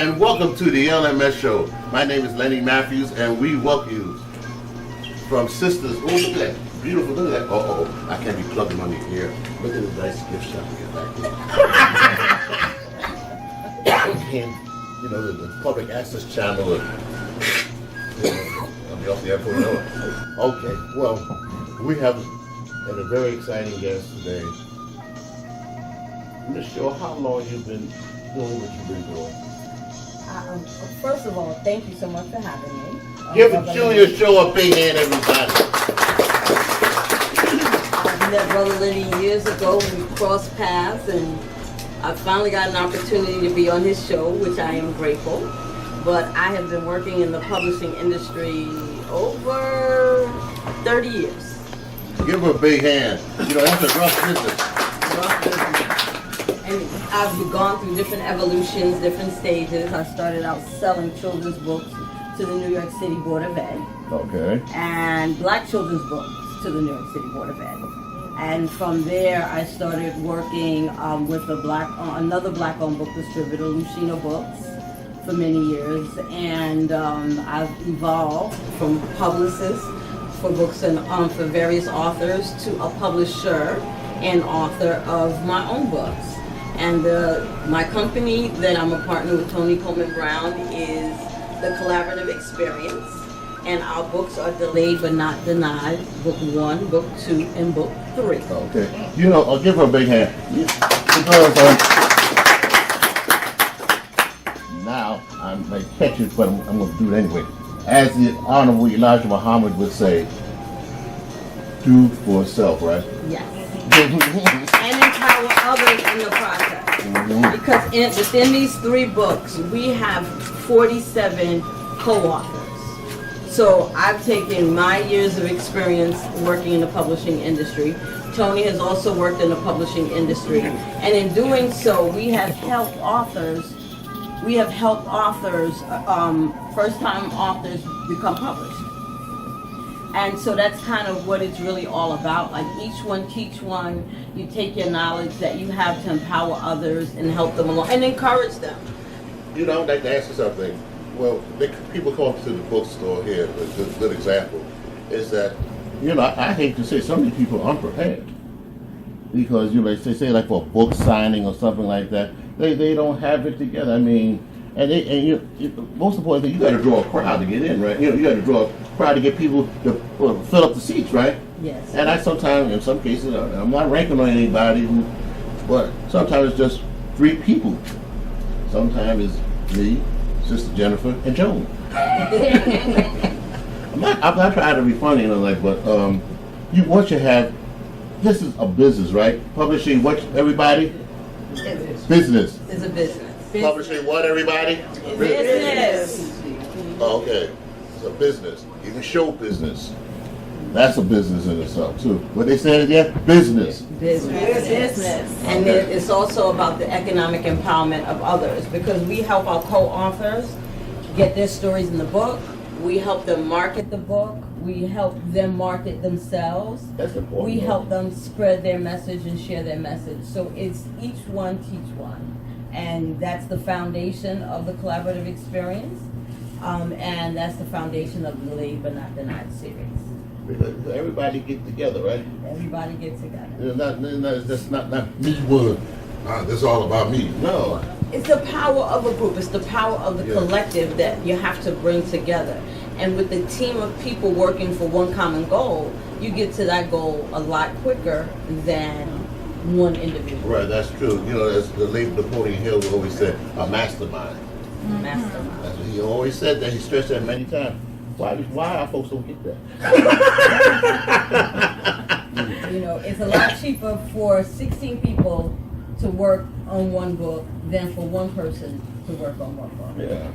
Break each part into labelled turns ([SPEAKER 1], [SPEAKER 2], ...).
[SPEAKER 1] and welcome to the LMS Show. My name is Lenny Matthews, and we welcome you from Sisters. Oh, look at that. Beautiful. Look at that. Uh-oh. I can't be plugging on the ear. Look at this nice gift shop we got back here. And, you know, the public access channel. I'll be off the air for an hour. Okay, well, we have a very exciting guest today. Miss Shaw, how long you been doing what you've been doing?
[SPEAKER 2] First of all, thank you so much for having me.
[SPEAKER 1] Give the Junior Show a big hand, everybody.
[SPEAKER 2] I met Brother Lenny years ago. We crossed paths, and I finally got an opportunity to be on his show, which I am grateful. But I have been working in the publishing industry over 30 years.
[SPEAKER 1] Give her a big hand. You know, that's a rough business.
[SPEAKER 2] Rough business. And I've gone through different evolutions, different stages. I started out selling children's books to the New York City Board of Ed.
[SPEAKER 1] Okay.
[SPEAKER 2] And black children's books to the New York City Board of Ed. And from there, I started working with another black-owned book distributor, Lucino Books, for many years. And I've evolved from publicist for books and for various authors to a publisher and author of my own books. And my company that I'm a partner with, Tori Coleman Brown, is the Collaborative Experience. And our books are delayed but not denied. Book 1, Book 2, and Book 3.
[SPEAKER 1] Okay. You know, I'll give her a big hand. Now, I may catch it, but I'm going to do it anyway. As the Honorable Elijah Muhammad would say, do for self, right?
[SPEAKER 2] Yes. And empower others in the process. Because within these 3 books, we have 47 co-authors. So I've taken my years of experience working in the publishing industry. Tony has also worked in the publishing industry. And in doing so, we have helped authors, first-time authors become published. And so that's kind of what it's really all about. Like each one, teach one. You take your knowledge that you have to empower others and help them along and encourage them.
[SPEAKER 1] You know, I'd like to ask you something. Well, people come up to the bookstore here. A good example is that, you know, I hate to say some of these people are unprepared. Because, you know, they say like for a book signing or something like that, they don't have it together. I mean, most important thing, you got to draw a crowd to get in, right? You know, you got to draw a crowd to get people to fill up the seats, right?
[SPEAKER 2] Yes.
[SPEAKER 1] And I sometimes, in some cases, I'm not ranking on anybody, but sometimes it's just 3 people. Sometimes it's me, Sister Jennifer, and Joan. I'm not trying to be funny, you know, like, but once you have, this is a business, right? Publishing, what, everybody? Business.
[SPEAKER 2] It's a business.
[SPEAKER 1] Publishing what, everybody?
[SPEAKER 2] Business.
[SPEAKER 1] Oh, okay. It's a business. Even show business. That's a business in itself, too. What they say again? Business.
[SPEAKER 2] Business. And
[SPEAKER 1] Okay.
[SPEAKER 2] it's also about the economic empowerment of others, because we help our co-authors get their stories in the book. We help them market the book. We help them market themselves.
[SPEAKER 1] That's important.
[SPEAKER 2] We help them spread their message and share their message. So it's each one, teach one. And that's the foundation of the collaborative experience. And that's the foundation of the Delayed But Not Denied series.
[SPEAKER 1] Because everybody get together, right?
[SPEAKER 2] Everybody get together.
[SPEAKER 1] It's not me one. This is all about me. No.
[SPEAKER 2] It's the power of a group. It's the power of the collective that you have to bring together. And with the team of people working for one common goal, you get to that goal a lot quicker than one individual.
[SPEAKER 1] Right, that's true. You know, as the late Napoleon Hill always said, a mastermind.
[SPEAKER 2] Mastermind.
[SPEAKER 1] That's what he always said that. He stressed that many times. Why our folks don't get that?
[SPEAKER 2] You know, it's a lot cheaper for 16 people to work on one book than for one person to work on one book.
[SPEAKER 1] Yeah.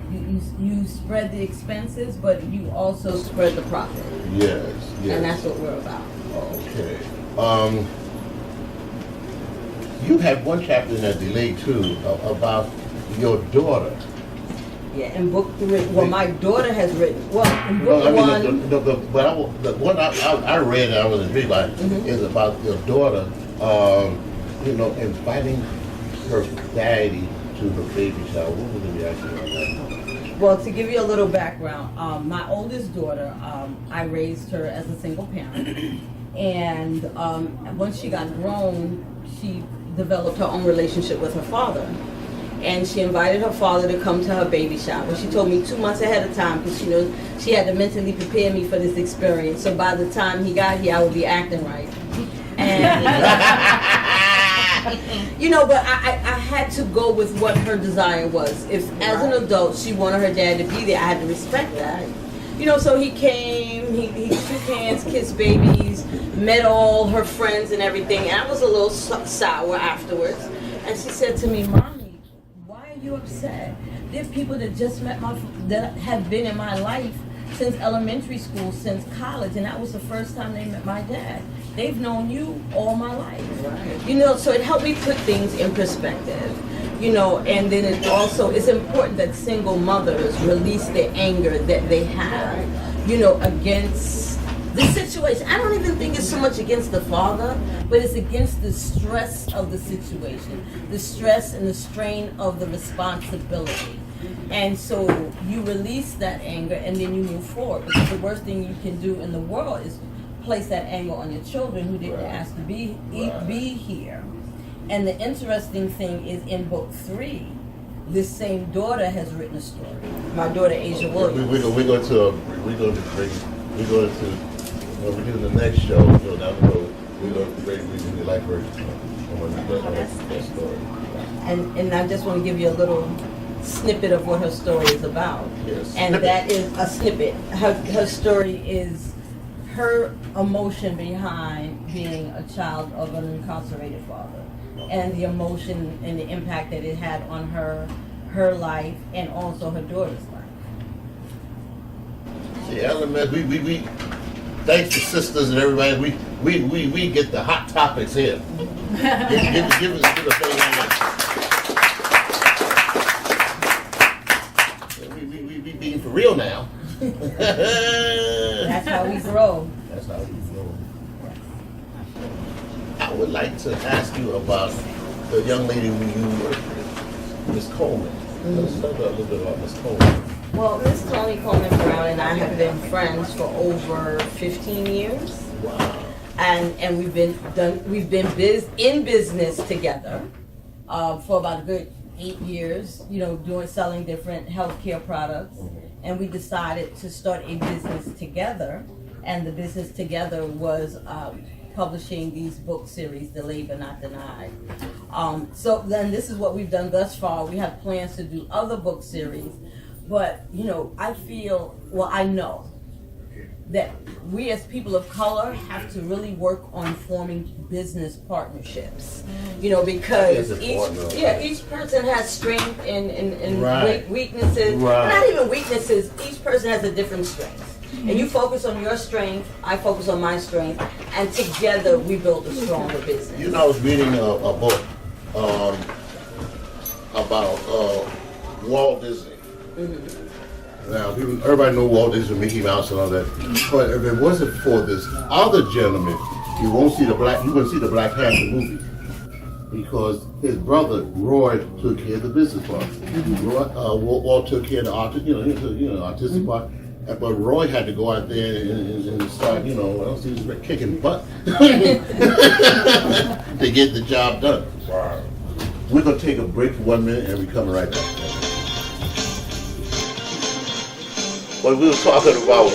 [SPEAKER 2] You spread the expenses, but you also spread the profit.
[SPEAKER 1] Yes.
[SPEAKER 2] And that's what we're about.
[SPEAKER 1] Okay. You had one chapter in that delay too about your daughter.
[SPEAKER 2] Yeah, in book 3. Well, my daughter has written. Well, in book
[SPEAKER 1] No, I
[SPEAKER 2] 1.
[SPEAKER 1] mean, the one I read and I was intrigued by is about your daughter, you know, inviting her daddy to the baby shower. What was the reaction on that?
[SPEAKER 2] Well, to give you a little background, my oldest daughter, I raised her as a single parent, and once she got grown, she developed her own relationship with her father. And she invited her father to come to her baby shower. She told me 2 months ahead of time because she knows she had to mentally prepare me for this experience. So by the time he got here, I would be acting right. And but I had to go with what her desire was. If as an adult she wanted her dad to be there, I had to respect that. So he came, he shook hands, kissed babies, met all her friends and everything. And I was a little sour afterwards. And she said to me, "Mommy, why are you upset? There are people that just met that have been in my life since elementary school, since college, and that was the first time they met my dad. They've known you all my life." Right. So it helped me put things in perspective. And then it's important that single mothers release the anger that they have, against the situation. I don't even think it's so much against the father, but it's against the stress of the situation, the stress and the strain of the responsibility. And so you release that anger and then you move forward. Because the worst thing you can do in the world is place that anger on your children who didn't ask to be here. And the interesting thing is in book 3, this same daughter has written a story. My daughter Asia Williams.
[SPEAKER 1] We're going to when we do the next show, down the road, we're going to bring the life version on that story.
[SPEAKER 2] And I just want to give you a little snippet of what her story is about.
[SPEAKER 1] Yes.
[SPEAKER 2] And that is a snippet. Her story is her emotion behind being a child of an incarcerated father, and the emotion and the impact that it had on her life and also her daughter's life.
[SPEAKER 1] See, LMS, we thanks to sisters and everybody, we get the hot topics here. give us a thing on that. We being for real now.
[SPEAKER 2] That's how we grow.
[SPEAKER 1] That's how we grow. I would like to ask you about the young lady who you work with, Miss Coleman. Let's talk a little bit about Miss Coleman.
[SPEAKER 2] Well, Miss Tori Coleman Brown and I have been friends for over 15 years.
[SPEAKER 1] Wow.
[SPEAKER 2] And we've been in business together for about a good 8 years, selling different healthcare products. And we decided to start a business together. And the business together was publishing these book series, Delayed But Not Denied. So then this is what we've done thus far. We have plans to do other book series. But, I know that we as people of color have to really work on forming business partnerships. Because each person has strength and
[SPEAKER 1] right.
[SPEAKER 2] weaknesses.
[SPEAKER 1] Right.
[SPEAKER 2] Not even weaknesses, each person has a different strength. And you focus on your strength, I focus on my strength, and together we build a stronger business.
[SPEAKER 1] I was reading a book about Walt Disney. Mm-hmm. Now, everybody knows Walt Disney, Mickey Mouse, and all that. But if it wasn't for this other gentleman, you wouldn't see the Black Panther movie, because his brother Roy took care of the business part. Mm-hmm. Walt took care of the artistic part. But Roy had to go out there and start, he was kicking butt to get the job done. Wow. We're going to take a break for 1 minute and we're coming right back. Well, we were talking about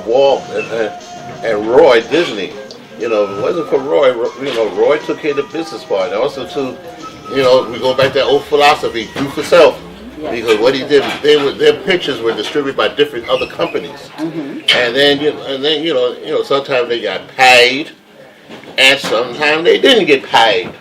[SPEAKER 1] Walt and Roy Disney. If it wasn't for Roy, Roy took care of the business part. And also, too, we go back to that old philosophy, do for self. Yes. Because what he did, their pictures were distributed by different other companies, mm-hmm. and then sometimes they got paid, and sometimes they didn't get paid.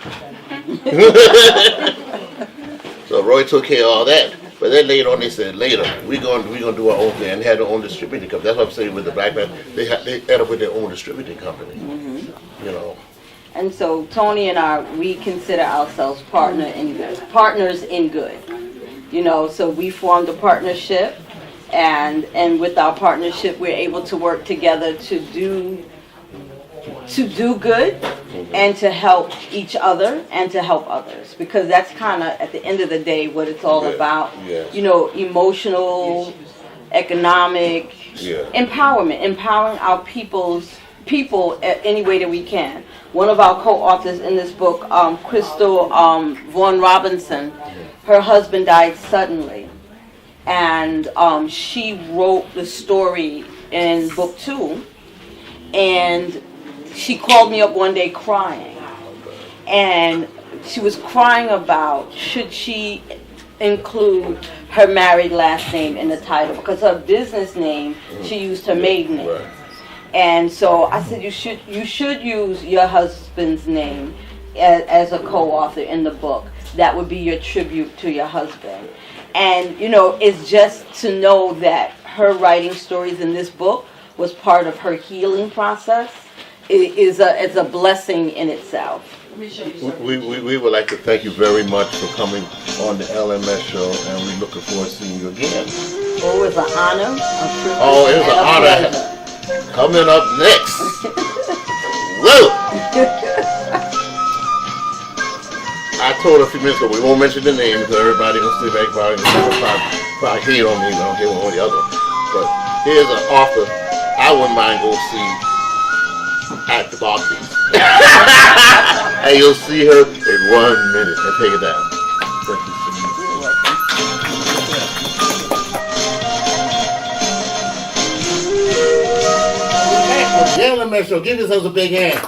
[SPEAKER 1] So Roy took care of all that, but then later on they said, we're going to do our own thing, and had their own distributing company. That's what I'm saying with the Black man. They ended up with their own distributing company. Mm-hmm.
[SPEAKER 2] And so Tony and we consider ourselves partners in good. So we formed a partnership, and with our partnership, we're able to work together to do good and to help each other and to help others, because that's kind of at the end of the day what it's all about. You know, emotional, economic empowerment, empowering our people any way that we can. One of our co-authors in this book, Crystal Vaughn Robinson, her husband died suddenly, and she wrote the story in book 2, and she called me up one day crying, and she was crying about should she include her married last name in the title, because her business name, she used her maiden name. And so I said, you should use your husband's name as a co-author in the book. That would be your tribute to your husband. And, you know, it's just to know that her writing stories in this book was part of her healing process. It's a blessing in itself.
[SPEAKER 1] We would like to thank you very much for coming on the LMS show, and we're looking forward to seeing you again.
[SPEAKER 2] Oh, it's an honor, a privilege,
[SPEAKER 1] oh, it was an honor.
[SPEAKER 2] Pleasure.
[SPEAKER 1] Coming up next. Whoa! I told her a few minutes ago we won't mention the name because everybody gonna sit back probably hate on me, don't hate on the other. But here's an author I wouldn't mind go see at the Barclays. And you'll see her in 1 minute. And take it down. Thank you. The LMS Show, give yourselves a big hand.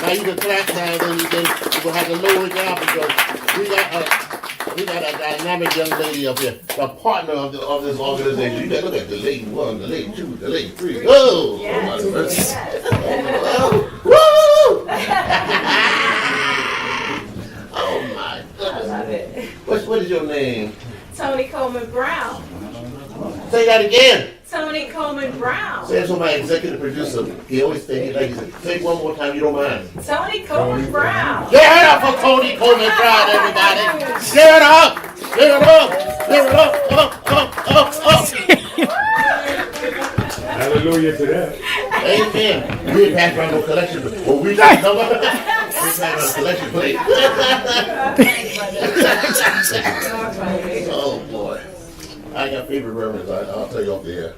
[SPEAKER 1] Now you can clap now, and then we'll have to lower it down because we got a dynamic young lady up here, the partner of this organization. You got to look at the lady 1, the lady 2, the lady 3. Whoa!
[SPEAKER 3] Yes.
[SPEAKER 1] Woo! Oh my goodness!
[SPEAKER 3] I love it.
[SPEAKER 1] What is your name?
[SPEAKER 3] Tori Coleman Brown.
[SPEAKER 1] Say that again.
[SPEAKER 3] Tori Coleman Brown.
[SPEAKER 1] Say it to my executive producer. He always say it one more time. You don't mind?
[SPEAKER 3] Tori Coleman Brown.
[SPEAKER 1] Give it up for Tori Coleman Brown, everybody. Give it up. Give it up. Give it up. Up.
[SPEAKER 4] Hallelujah to that.
[SPEAKER 1] Amen. We didn't pass around no collection, but we should come up. We pass around a collection plate. Oh boy. I got favorite reverends. I'll tell you off the air.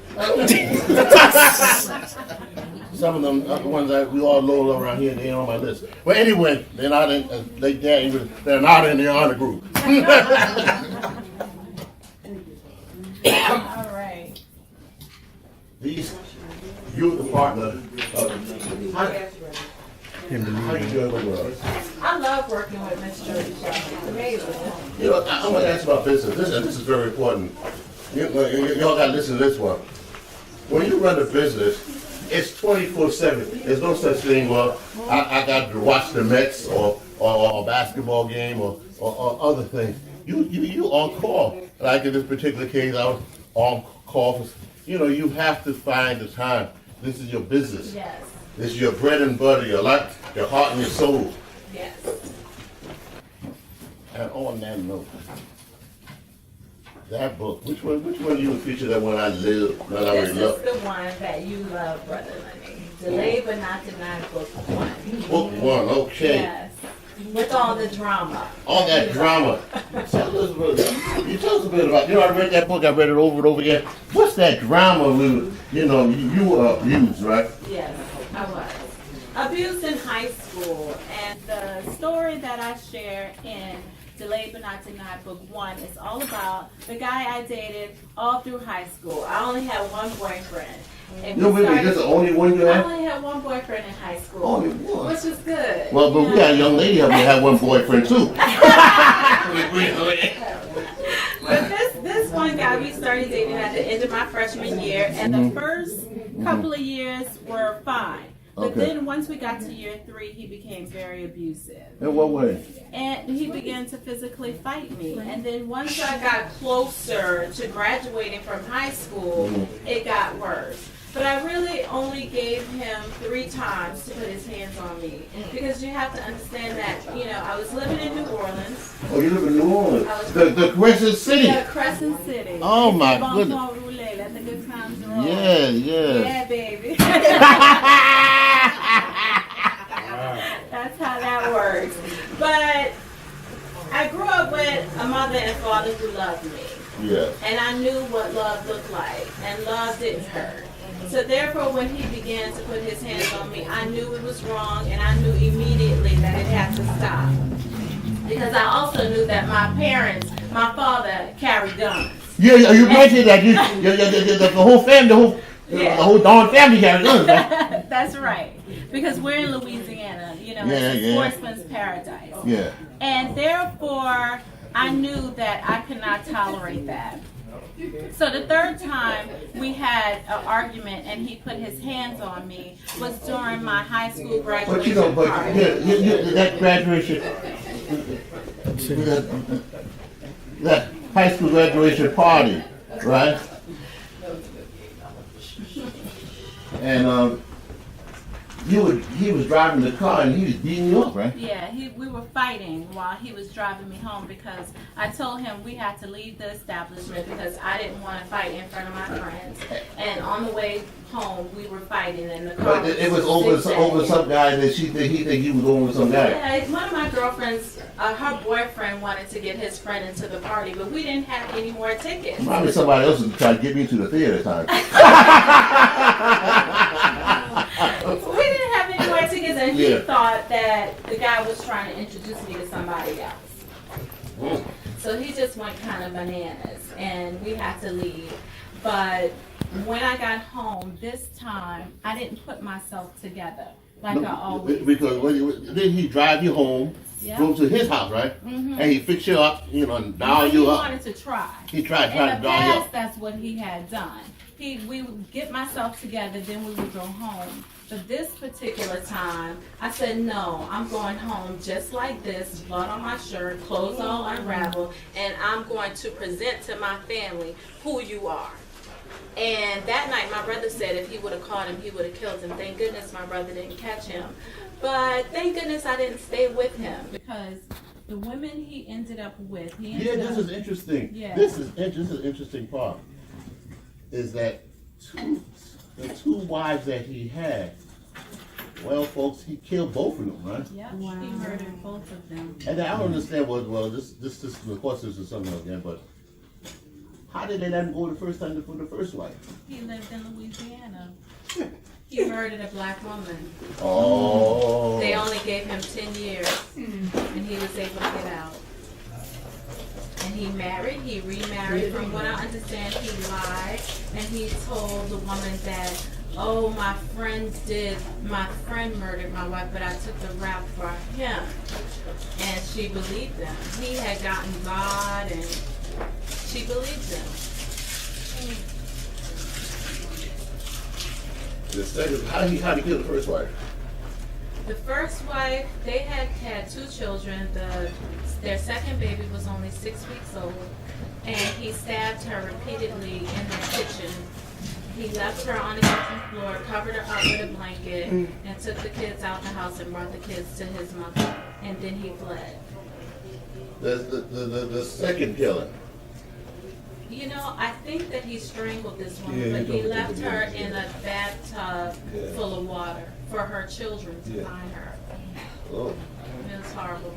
[SPEAKER 1] Some of them are the ones that we all know around here. They ain't on my list. But anyway, they're not in. They're not in the honor group.
[SPEAKER 3] All right.
[SPEAKER 1] You're the partner. How you doing with us?
[SPEAKER 3] I love working with Miss Jody. It's amazing.
[SPEAKER 1] You know, I'm going to ask about business. This is very important. Y'all got to listen to this one. When you run a business, it's 24/7. There's no such thing, well, I got to watch the Mets or a basketball game or other things. You on call. Like in this particular case, I was on call. You know, you have to find the time. This is your business.
[SPEAKER 3] Yes.
[SPEAKER 1] This is your bread and butter, your life, your heart and your soul.
[SPEAKER 3] Yes.
[SPEAKER 1] And on that note, that book, which one you would feature that one I live, that I
[SPEAKER 3] This
[SPEAKER 1] already love?
[SPEAKER 3] is the one that you love, Brother Lenny. Delayed but not denied, book 1.
[SPEAKER 1] Book 1, okay.
[SPEAKER 3] Yes. With all the drama.
[SPEAKER 1] All that drama. Tell us a bit about, you know, I read that book, I read it over and over again. What's that drama you were abused, right?
[SPEAKER 3] Yes, I was. Abused in high school. And the story that I share in Delayed but Not Denied, book 1, is all about the guy I dated all through high school. I only had one boyfriend. And
[SPEAKER 1] No, wait, that's the only one you
[SPEAKER 3] I
[SPEAKER 1] had?
[SPEAKER 3] only had one boyfriend in high school.
[SPEAKER 1] Only one?
[SPEAKER 3] Which was good.
[SPEAKER 1] Well, but we got a young lady up here had one boyfriend too.
[SPEAKER 3] But this one guy, we started dating at the end of my freshman year, and the first couple of years were fine. But then once we got to year 3, he became very abusive.
[SPEAKER 1] In what way?
[SPEAKER 3] And he began to physically fight me. And then once I got closer to graduating from high school, it got worse. But I really only gave him 3 times to put his hands on me. Because you have to understand that, I was living in New Orleans.
[SPEAKER 1] Oh, you live in New Orleans? The Crescent City?
[SPEAKER 3] Yeah, Crescent City.
[SPEAKER 1] Oh, my
[SPEAKER 3] Bon
[SPEAKER 1] goodness.
[SPEAKER 3] Bon Roulette, let the good times roll.
[SPEAKER 1] Yeah.
[SPEAKER 3] Yeah, baby. That's love me.
[SPEAKER 1] Yeah.
[SPEAKER 3] And I knew what love looked like, and love didn't hurt. So therefore, when he began to put his hands on me, I knew it was wrong, and I knew immediately that it had to stop. Because I also knew that my father carried guns.
[SPEAKER 1] Yeah, you mentioned that the whole family, the whole darn family carried guns, right?
[SPEAKER 3] That's right. Because we're in Louisiana, you know,
[SPEAKER 1] Yeah,
[SPEAKER 3] it's a
[SPEAKER 1] yeah.
[SPEAKER 3] sportsman's paradise.
[SPEAKER 1] Yeah.
[SPEAKER 3] And therefore, I knew that I could not tolerate that. So the third time we had an argument and he put his hands on me was during my high school graduation party.
[SPEAKER 1] That graduation, that high school graduation party, right? And he was driving the car and he was beating you up, right?
[SPEAKER 3] Yeah, we were fighting while he was driving me home because I told him we had to leave the establishment because I didn't want to fight in front of my friends. And on the way home, we were fighting in the car.
[SPEAKER 1] But it was over some guy that he think you was over some guy.
[SPEAKER 3] Yeah, one of my girlfriends, her boyfriend wanted to get his friend into the party, but we didn't have any more tickets.
[SPEAKER 1] Probably somebody else was trying to get me to the theater time.
[SPEAKER 3] We didn't have any more tickets, and he thought that the guy was trying to introduce me to somebody else. So he just went kind of bananas, and we had to leave. But when I got home this time, I didn't put myself together like I always.
[SPEAKER 1] Because then he drive you home, go to his house, right?
[SPEAKER 3] Mm-hmm.
[SPEAKER 1] And he fix you up, and dial you up.
[SPEAKER 3] He wanted to try.
[SPEAKER 1] He tried to
[SPEAKER 3] In the
[SPEAKER 1] dial you
[SPEAKER 3] past,
[SPEAKER 1] up.
[SPEAKER 3] that's what he had done. We would get myself together, then we would go home. But this particular time, I said, no, I'm going home just like this, blood on my shirt, clothes all unraveled, and I'm going to present to my family who you are. And that night, my brother said if he would have caught him, he would have killed him. Thank goodness my brother didn't catch him. But thank goodness I didn't stay with him. Because the women he ended up with,
[SPEAKER 1] This is interesting.
[SPEAKER 3] Yeah.
[SPEAKER 1] This is an interesting part. Is that the two wives that he had, well, folks, he killed both of them, right?
[SPEAKER 3] Yeah, wow. He murdered both of them.
[SPEAKER 1] And I don't understand this of course this is something again, but how did they let him go the first time for the first wife?
[SPEAKER 3] He lived in Louisiana. He murdered a black woman.
[SPEAKER 1] Oh.
[SPEAKER 3] They only gave him 10 years, and he was able to get out. And he remarried. From what I understand, he lied, and he told the woman that, oh, my friend murdered my wife, but I took the rap for him. And she believed him. He had gotten God, and she believed him.
[SPEAKER 1] The second, how did he kill the first wife?
[SPEAKER 3] The first wife, they had two children. Their second baby was only 6 weeks old, and he stabbed her repeatedly in the kitchen. He left her on the kitchen floor, covered her up with a blanket, and took the kids out the house and brought the kids to his mother, and then he fled.
[SPEAKER 1] The second killing.
[SPEAKER 3] You know, I think that he strangled this woman, but he left her in a bathtub full of water for her children to find her.
[SPEAKER 1] Oh.
[SPEAKER 3] It was horrible.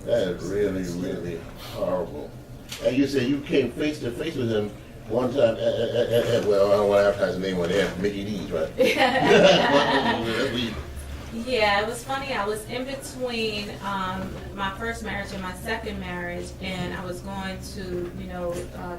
[SPEAKER 1] That is really, really horrible. And you said you came face to face with him one time well, I don't want to advertise the name on there, Mickey D's, right?
[SPEAKER 3] Yeah, it was funny. I was in between my first marriage and my second marriage, and I was going to,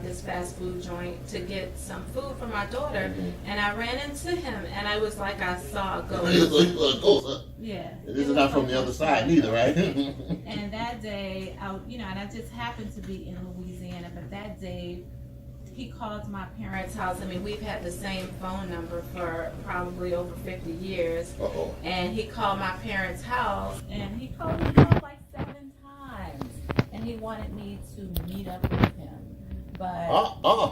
[SPEAKER 3] this fast food joint to get some food for my daughter, and I ran into him, and I was like I saw a ghost.
[SPEAKER 1] You saw a ghost, huh?
[SPEAKER 3] Yeah.
[SPEAKER 1] This is not from the other side neither, right?
[SPEAKER 3] And that day, and I just happened to be in Louisiana, but that day, he called my parents' house. I mean, we've had the same phone number for probably over 50 years.
[SPEAKER 1] Uh-oh.
[SPEAKER 3] And he called my parents' house, and he called me like 7 times. And he wanted me to meet up with him. But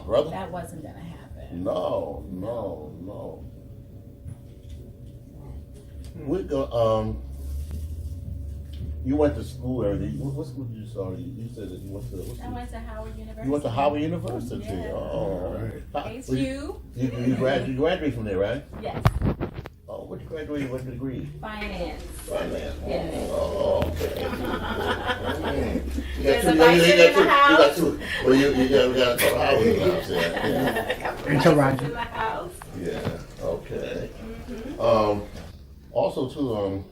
[SPEAKER 1] brother.
[SPEAKER 3] that wasn't going to happen.
[SPEAKER 1] No. We go, you went to school, everything. What school did you start? You said that you went to.
[SPEAKER 3] I went to Howard University.
[SPEAKER 1] You went to Howard University.
[SPEAKER 3] Yeah.
[SPEAKER 1] Oh, right.
[SPEAKER 3] HU.
[SPEAKER 1] You graduated from there, right?
[SPEAKER 3] Yes.
[SPEAKER 1] Oh, what graduated with a degree?
[SPEAKER 3] Finance.
[SPEAKER 1] Finance.
[SPEAKER 3] Yeah.
[SPEAKER 1] Oh, okay.
[SPEAKER 3] There's a bison in the house.
[SPEAKER 1] Well, we got a Howard in the house, yeah.
[SPEAKER 3] And
[SPEAKER 5] Toronto.
[SPEAKER 3] in the house.
[SPEAKER 1] Yeah, okay. Also, too,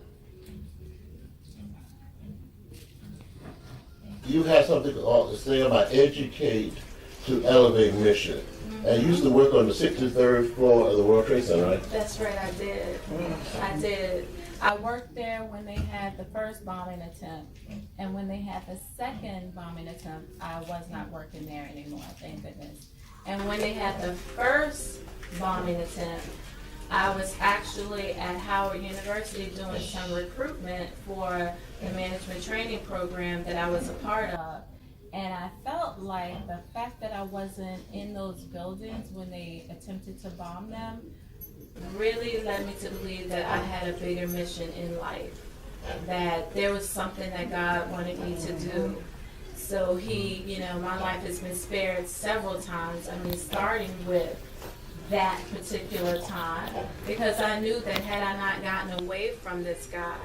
[SPEAKER 1] you had something to say about educate to elevate mission. And you used to work on the 63rd floor of the World Trade Center, right?
[SPEAKER 3] That's right, I did. I did. I worked there when they had the first bombing attempt. And when they had the second bombing attempt, I was not working there anymore, thank goodness. And when they had the first bombing attempt, I was actually at Howard University doing some recruitment for the management training program that I was a part of. And I felt like the fact that I wasn't in those buildings when they attempted to bomb them really led me to believe that I had a bigger mission in life, that there was something that God wanted me to do. So my life has been spared several times. I mean, starting with that particular time, because I knew that had I not gotten away from this guy,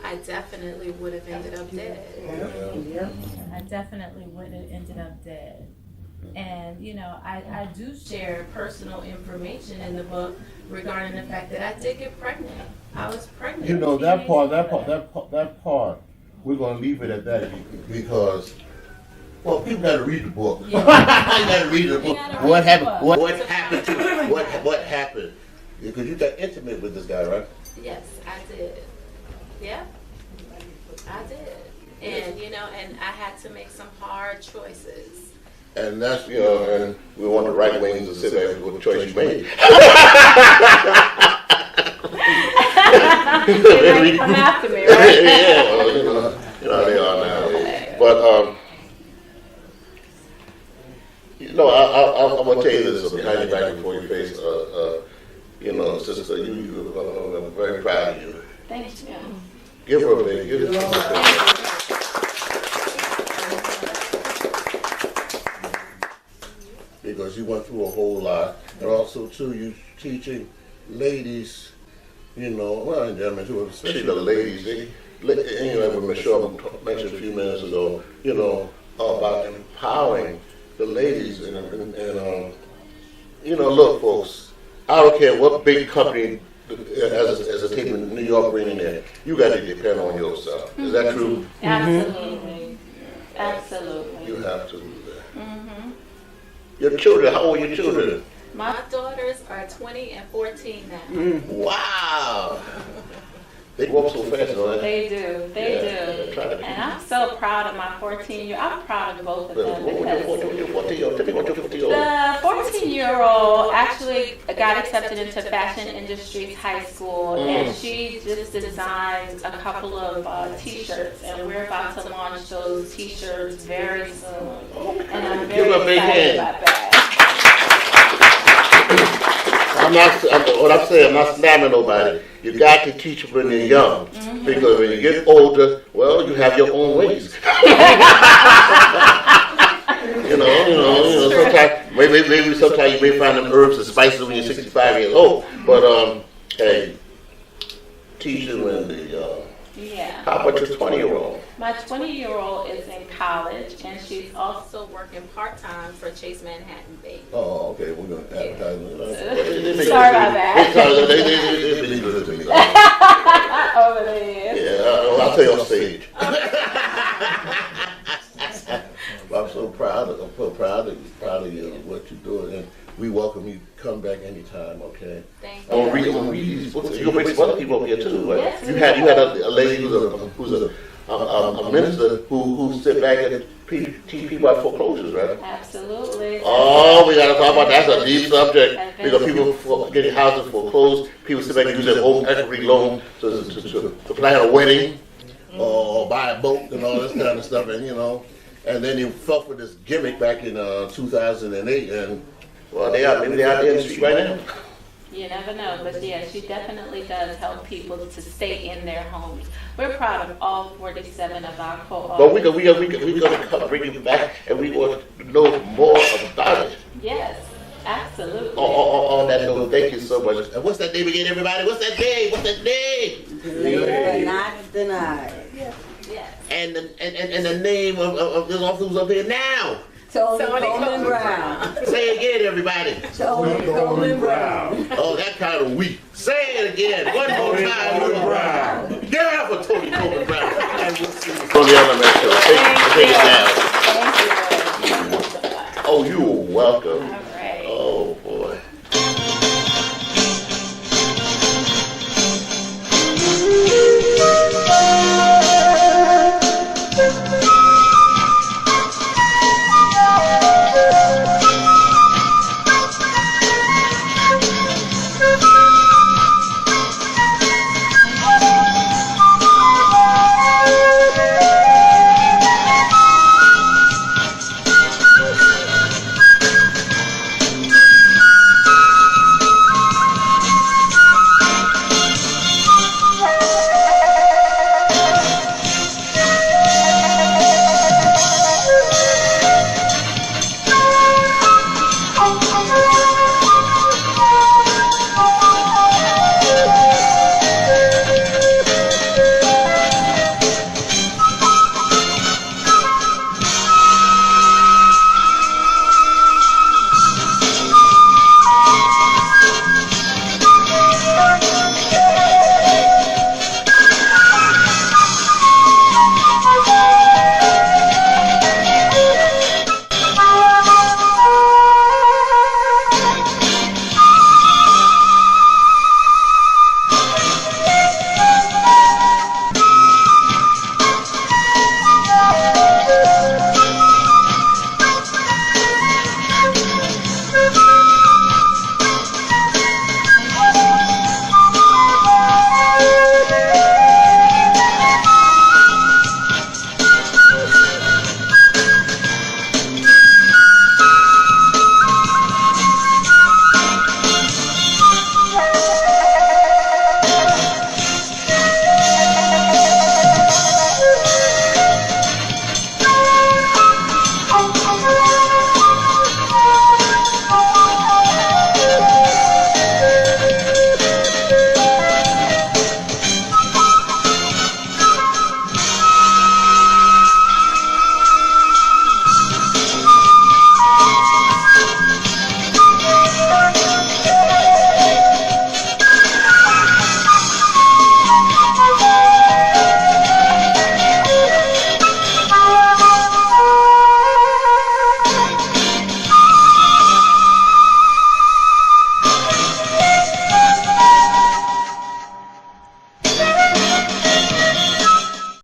[SPEAKER 3] I definitely would have ended up dead. I definitely would have ended up dead. And, I do share personal information in the book regarding the fact that I did get pregnant. I was pregnant.
[SPEAKER 1] That part, we're going to leave it at that because, well, people got to read the book. Yeah. You got to read the book. What happened? What happened to you? What happened? Because you got intimate with this guy, right?
[SPEAKER 3] Yes, I did. Yeah, I did. And, and I had to make some hard choices.
[SPEAKER 1] And that's, and we want the right wings to sit back with the choice you made.
[SPEAKER 3] They might come after me, right?
[SPEAKER 1] Yeah, well, they are now. Okay. But, I'm going to tell you this behind your back before you face, sister, I'm very proud of you.
[SPEAKER 3] Thank you.
[SPEAKER 1] Give her a big, give her a big. Because you went through a whole lot, and also too, you teaching ladies, and gentlemen too, especially the ladies. When Michelle mentioned a few minutes ago, about empowering the ladies, and look, folks, I don't care what big company as a team in New York bringing in, you got to depend on yourself. Is that true?
[SPEAKER 3] Absolutely. Absolutely.
[SPEAKER 1] You have to do that. Mm-hmm. Your children, how old are your children?
[SPEAKER 3] My daughters are 20 and 14 now.
[SPEAKER 1] Wow. They grow up so fast, don't they?
[SPEAKER 3] They do. They do. And I'm so proud of my 14-year-old. I'm proud of both of them. The 14-year-old actually got accepted into Fashion Industries High School, and she just designed a couple of T-shirts, and we're about to launch those T-shirts very soon. And I'm very excited about that.
[SPEAKER 1] What I'm saying, I'm not slamming nobody. You got to teach them when they're young, because when you get older, well, you have your own ways. Sometimes maybe sometimes you may find them herbs and spices when you're 65 years old. But hey, teach them when they're young.
[SPEAKER 3] Yeah.
[SPEAKER 1] How about your 20-year-old?
[SPEAKER 3] My 20-year-old is in college, and she's also working part-time for Chase Manhattan Bank.
[SPEAKER 1] Oh, okay. We're going to advertise.
[SPEAKER 3] Sorry about that.
[SPEAKER 1] They've been good to me.
[SPEAKER 3] Over there.
[SPEAKER 1] Yeah, I'll tell you on stage. I'm so proud of you and what you're doing, and we welcome you. Come back anytime, okay?
[SPEAKER 3] Thank you.
[SPEAKER 1] I'm gonna read these books. You're gonna bring some other people up here too, right? Yes. You had a lady who's a minister who sit back and teach people about foreclosures, right?
[SPEAKER 3] Absolutely.
[SPEAKER 1] Oh, we gotta talk about that. That's a deep subject, because people getting houses foreclosed. People sit back and use their home equity loan to plan a wedding or buy a boat and all this kind of stuff, and then they fell for this gimmick back in 2008, and well, maybe they're out there in the street right now.
[SPEAKER 3] You never know, but yeah, she definitely does help people to stay in their homes. We're proud of all 47 of our co-authors.
[SPEAKER 1] But we're gonna come bring you back, and we want to know more about it.
[SPEAKER 3] Yes, absolutely.
[SPEAKER 1] On on that note, thank you so much. And what's that name again, everybody? What's that name? What's that name?
[SPEAKER 2] Believe but not denied.
[SPEAKER 3] Yes.
[SPEAKER 1] And the name of this officer who's up here now.
[SPEAKER 2] Tori Coleman Brown.
[SPEAKER 1] Say it again, everybody.
[SPEAKER 2] Tori Coleman Brown.
[SPEAKER 1] Oh, that kind of weak. Say it again. One more time.
[SPEAKER 4] Coleman Brown.
[SPEAKER 1] Give it up for Tori Coleman Brown. And we'll see you on the LMS Show. Take it down.